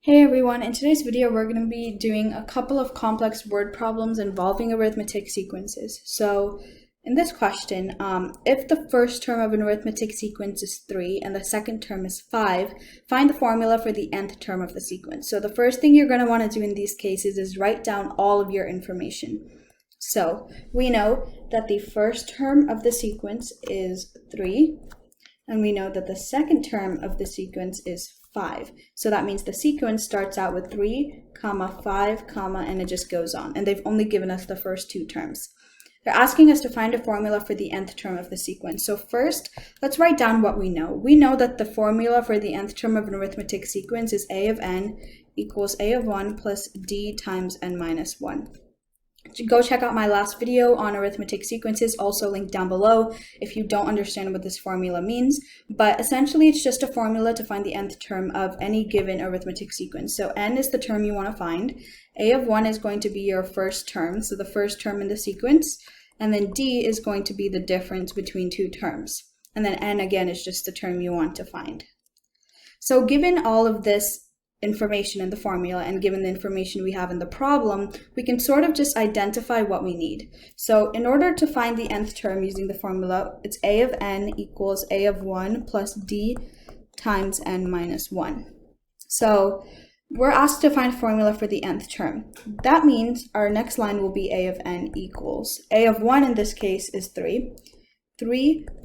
Hey everyone, in today's video we're going to be doing a couple of complex word problems involving arithmetic sequences. So in this question, if the first term of an arithmetic sequence is 3 and the second term is 5, find the formula for the nth term of the sequence. So the first thing you're going to want to do in these cases is write down all of your information. So we know that the first term of the sequence is 3, and we know that the second term of the sequence is 5. So that means the sequence starts out with 3, 5, and it just goes on. And they've only given us the first two terms. They're asking us to find a formula for the nth term of the sequence. So first, let's write down what we know. We know that the formula for the nth term of an arithmetic sequence is a of n equals a of 1 plus d times n minus 1. Go check out my last video on arithmetic sequences, also linked down below if you don't understand what this formula means. But essentially, it's just a formula to find the nth term of any given arithmetic sequence. So n is the term you want to find. A of 1 is going to be your first term, so the first term in the sequence. And then d is going to be the difference between two terms. And then n, again, is just the term you want to find. So given all of this information in the formula and given the information we have in the problem, we can sort of just identify what we need. So in order to find the nth term using the formula, it's a of n equals a of 1 plus d times n minus 1. So we're asked to find a formula for the nth term. That means our next line will be a of n equals a of 1 in this case is 3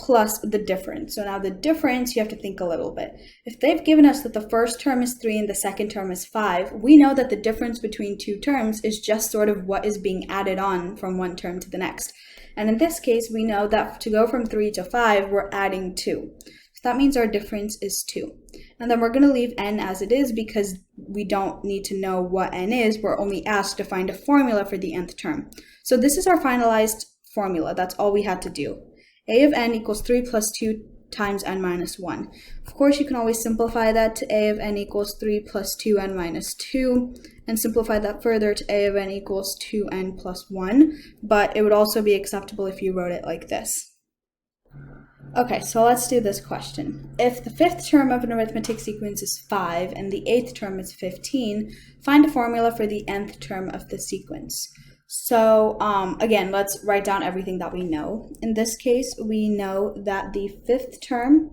plus the difference. So now the difference, you have to think a little bit. If they've given us that the first term is 3 and the second term is 5, we know that the difference between two terms is just sort of what is being added on from one term to the next. And in this case, we know that to go from 3 to 5, we're adding 2. So that means our difference is 2. And then we're going to leave n as it is because we don't need to know what n is. We're only asked to find a formula for the nth term. So this is our finalized formula. That's all we had to do. A of n equals 3 plus 2 times n minus 1. Of course, you can always simplify that to a of n equals 3 plus 2n minus 2, and simplify that further to a of n equals 2n plus 1, but it would also be acceptable if you wrote it like this. Okay, so let's do this question. If the fifth term of an arithmetic sequence is 5 and the eighth term is 15, find a formula for the nth term of the sequence. So again, let's write down everything that we know. In this case, we know that the fifth term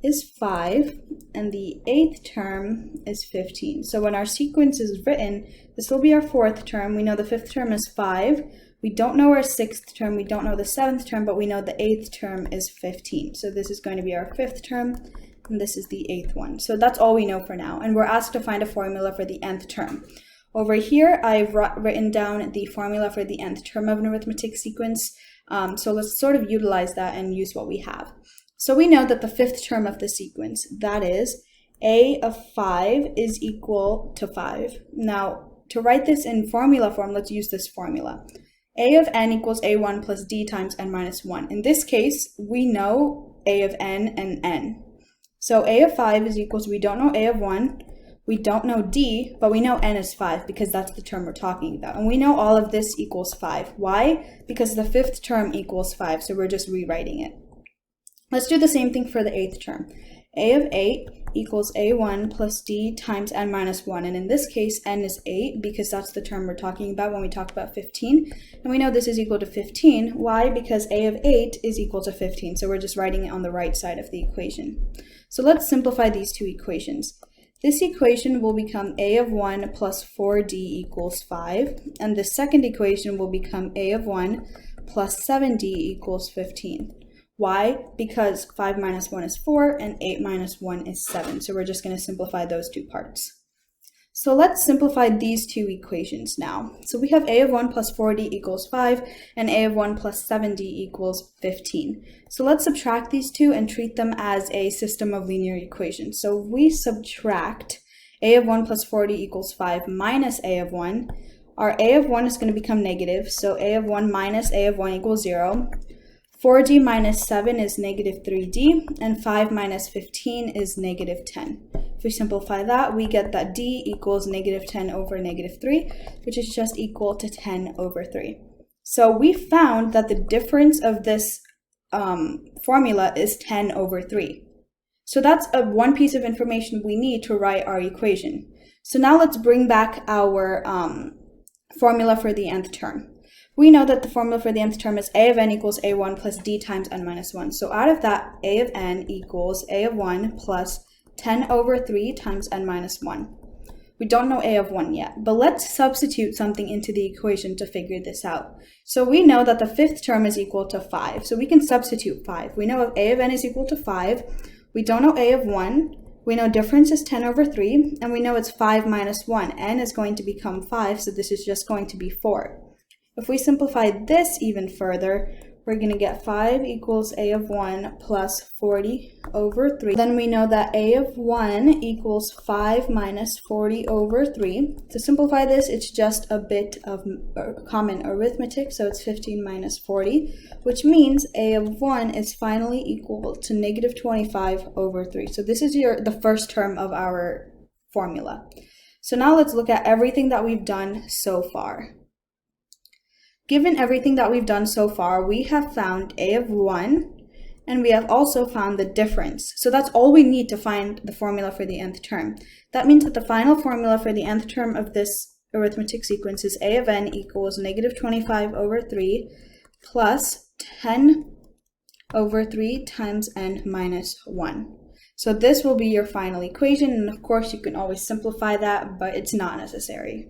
is 5 and the eighth term is 15. So when our sequence is written, this will be our fourth term. We know the fifth term is 5. We don't know our sixth term. We don't know the seventh term, but we know the eighth term is 15. So this is going to be our fifth term, and this is the eighth one. So that's all we know for now. And we're asked to find a formula for the nth term. Over here, I've written down the formula for the nth term of an arithmetic sequence. So let's sort of utilize that and use what we have. So we know that the fifth term of the sequence, that is, a of 5 is equal to 5. Now, to write this in formula form, let's use this formula. A of n equals a1 plus d times n minus 1. In this case, we know a of n and n. So a of 5 is equals, we don't know a of 1, we don't know d, but we know n is 5 because that's the term we're talking about. And we know all of this equals 5. Why? Because the fifth term equals 5, so we're just rewriting it. Let's do the same thing for the eighth term. A of 8 equals a1 plus d times n minus 1. And in this case, n is 8 because that's the term we're talking about when we talk about 15. And we know this is equal to 15. Why? Because a of 8 is equal to 15. So we're just writing it on the right side of the equation. So let's simplify these two equations. This equation will become a of 1 plus 4d equals 5. And the second equation will become a of 1 plus 7d equals 15. Why? Because 5 minus 1 is 4 and 8 minus 1 is 7. So we're just going to simplify those two parts. So let's simplify these two equations now. So we have a of 1 plus 4d equals 5 and a of 1 plus 7d equals 15. So let's subtract these two and treat them as a system of linear equations. So we subtract a of 1 plus 4d equals 5 minus a of 1. Our a of 1 is going to become negative, so a of 1 minus a of 1 equals 0. 4d minus 7 is negative 3d, and 5 minus 15 is negative 10. If we simplify that, we get that d equals negative 10 over negative 3, which is just equal to 10 over 3. So we found that the difference of this formula is 10 over 3. So that's one piece of information we need to write our equation. So now let's bring back our formula for the nth term. We know that the formula for the nth term is a of n equals a1 plus d times n minus 1. So out of that, a of n equals a of 1 plus 10 over 3 times n minus 1. We don't know a of 1 yet, but let's substitute something into the equation to figure this out. So we know that the fifth term is equal to 5, so we can substitute 5. We know a of n is equal to 5. We don't know a of 1. We know difference is 10 over 3, and we know it's 5 minus 1. N is going to become 5, so this is just going to be 4. If we simplify this even further, we're going to get 5 equals a of 1 plus 40 over 3. Then we know that a of 1 equals 5 minus 40 over 3. To simplify this, it's just a bit of common arithmetic, so it's 15 minus 40, which means a of 1 is finally equal to negative 25 over 3. So this is the first term of our formula. So now let's look at everything that we've done so far. Given everything that we've done so far, we have found a of 1, and we have also found the difference. So that's all we need to find the formula for the nth term. That means that the final formula for the nth term of this arithmetic sequence is a of n equals negative 25 over 3 plus 10 over 3 times n minus 1. So this will be your final equation, and of course you can always simplify that, but it's not necessary.